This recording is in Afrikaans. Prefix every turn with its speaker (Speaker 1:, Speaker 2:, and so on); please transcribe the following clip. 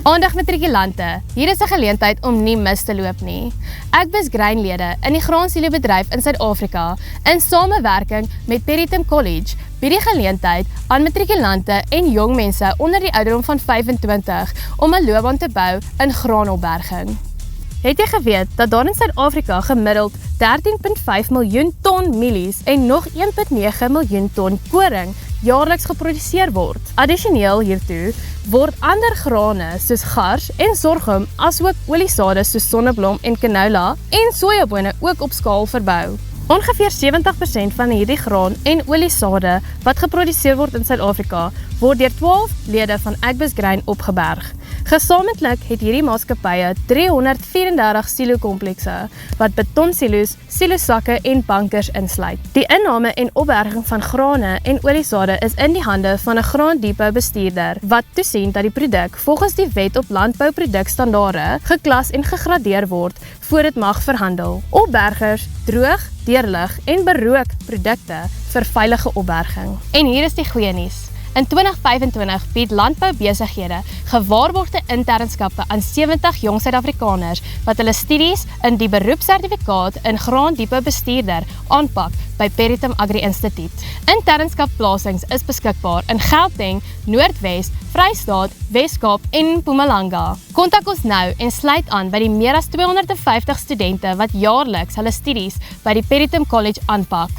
Speaker 1: Aandag matrikulante, hier is 'n geleentheid om nie mis te loop nie. Agbus Grainlede in die graansielobedryf in Suid-Afrika in samewerking met Peritum College bied die geleentheid aan matrikulante en jong mense onder die ouderdom van 25 om 'n loopbaan te bou in graanopberging. Het jy geweet dat daar in Suid-Afrika gemiddeld 13,5 miljoen ton mielies en nog 1,9 miljoen ton koring jaarliks geproduseer word? Addisioneel hiertoe word ander grane soos gars en sorghum asook oliesade soos sonneblom en canola en sojabone ook op skaal verbou. Ongeveer 70% van hierdie graan en oliesade wat geproduseer word in Suid-Afrika word deur 12 lede van Agbus Grain opgeberg. Gesamentlik het hierdie maatskappye 334 silo-komplekse wat betonsilo's, silosakke en bankers insluit. Die inname en opberging van grane en oliesade is in die hande van 'n graandepot bestuurder wat toesien dat die produk volgens die Wet op Landbouprodukstandaarde geklas en gegradeer word voor dit mag verhandel. Opbergers droog, deurlig en berook produkte vir veilige opberging. En hier is die goeie nuus. In 2025 bied landboubesighede gewaarborgde internskappe aan 70 jong Suid-Afrikaners wat hulle studies in die beroepssertifikaat in graandepot bestuurder aanpak by Peritum Agri Instituut. Internskapplasings is beskikbaar in Gauteng, Noordwes, Vrystaat, Wes-Kaap en Mpumalanga. Kontak ons nou en sluit aan by die meer as 250 studente wat jaarliks hulle studies by die Peritum College aanpak.